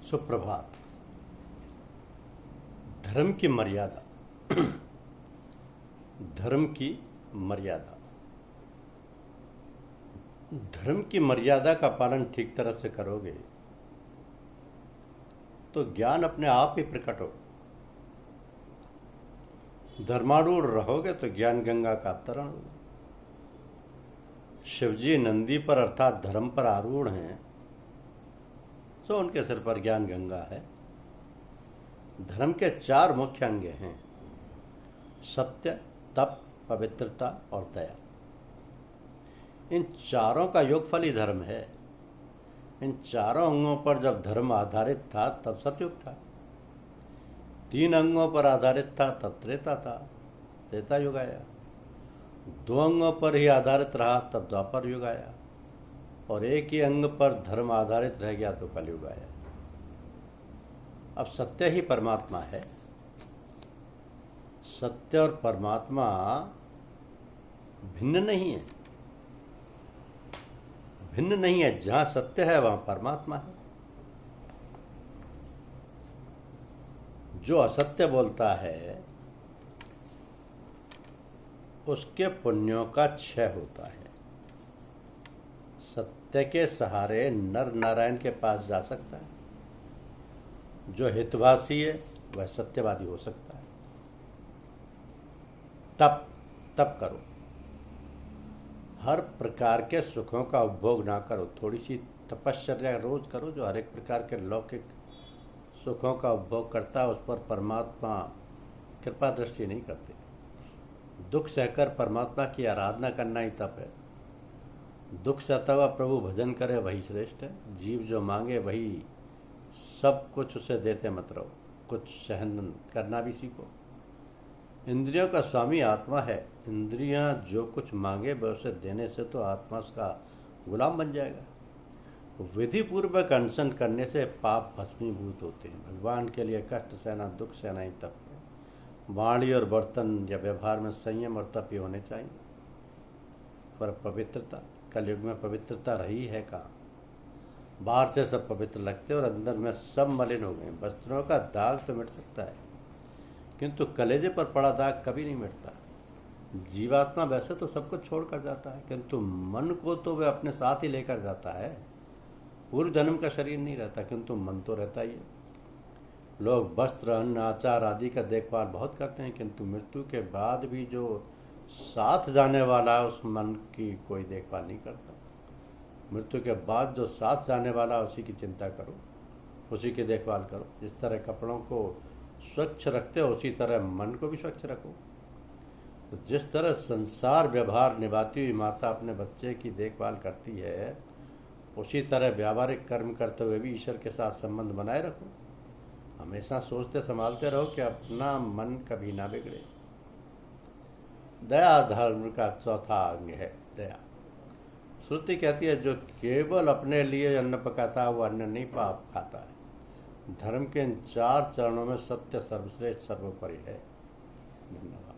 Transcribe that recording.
सुप्रभात। धर्म की मर्यादा। धर्म की मर्यादा। धर्म की मर्यादा का पालन ठीक तरह से करोगे तो ज्ञान अपने आप ही प्रकट हो। धर्मारूढ़ रहोगे तो ज्ञान गंगा का अवतरण होगा। शिवजी नंदी पर अर्थात धर्म पर आरूढ़ हैं, तो उनके सिर पर ज्ञान गंगा है। धर्म के 4 मुख्य अंग हैं: सत्य, तप, पवित्रता और दया। इन चारों का योगफल ही धर्म है। इन चारों अंगों पर जब धर्म आधारित था तब सतयुग था। 3 अंगों पर आधारित था तब त्रेता था, त्रेता युग आया। 2 अंगों पर ही आधारित रहा तब द्वापर युग आया, और एक ही अंग पर धर्म आधारित रह गया तो कलयुग आया। अब सत्य ही परमात्मा है। सत्य और परमात्मा भिन्न नहीं है। भिन्न नहीं है। जहां सत्य है वहां परमात्मा है। जो असत्य बोलता है उसके पुण्यों का क्षय होता है। सत्य के सहारे नर नारायण के पास जा सकता है। जो हितभाषी है वह सत्यवादी हो सकता है। तप करो। हर प्रकार के सुखों का उपभोग ना करो। थोड़ी सी तपश्चर्या रोज करो। जो हर एक प्रकार के लौकिक सुखों का उपभोग करता है उस पर परमात्मा कृपा दृष्टि नहीं करते। दुख सहकर परमात्मा की आराधना करना ही तप है। दुख सहता हुआ प्रभु भजन करे वही श्रेष्ठ है। जीव जो मांगे वही सब कुछ उसे देते मत रहो। कुछ सहन करना भी सीखो। इंद्रियों का स्वामी आत्मा है। इंद्रियां जो कुछ मांगे वह उसे देने से तो आत्मा उसका गुलाम बन जाएगा। विधि पूर्वक अनशन करने से पाप भस्मीभूत होते हैं। भगवान के लिए कष्ट सहना, दुख सहना ही तप है। वाणी और बर्तन या व्यवहार में संयम और तप ही होने चाहिए। पर पवित्रता, कलयुग में पवित्रता रही है कहाँ? बाहर से सब पवित्र लगते और अंदर में सब मलिन हो गए। वस्त्रों का दाग तो मिट सकता है, किंतु कलेजे पर पड़ा दाग कभी नहीं मिटता। जीवात्मा वैसे तो सब कुछ छोड़ कर जाता है, किंतु मन को तो वह अपने साथ ही लेकर जाता है। पूर्व जन्म का शरीर नहीं रहता, किंतु मन तो रहता ही है। लोग वस्त्र, अन्न, आचार आदि का देखभाल बहुत करते हैं, किंतु मृत्यु के बाद भी जो साथ जाने वाला है उस मन की कोई देखभाल नहीं करता। मृत्यु के बाद जो साथ जाने वाला है उसी की चिंता करो, उसी की देखभाल करो। जिस तरह कपड़ों को स्वच्छ रखते हो उसी तरह मन को भी स्वच्छ रखो। तो जिस तरह संसार व्यवहार निभाती हुई माता अपने बच्चे की देखभाल करती है, उसी तरह व्यावहारिक कर्म करते हुए भी ईश्वर के साथ संबंध बनाए रखो। हमेशा सोचते संभालते रहो कि अपना मन कभी ना बिगड़े। दया धर्म का चौथा अंग है। दया। श्रुति कहती है जो केवल अपने लिए अन्न पकाता है वो अन्न नहीं पाप खाता है। धर्म के इन 4 चरणों में सत्य सर्वश्रेष्ठ सर्वोपरि है। धन्यवाद।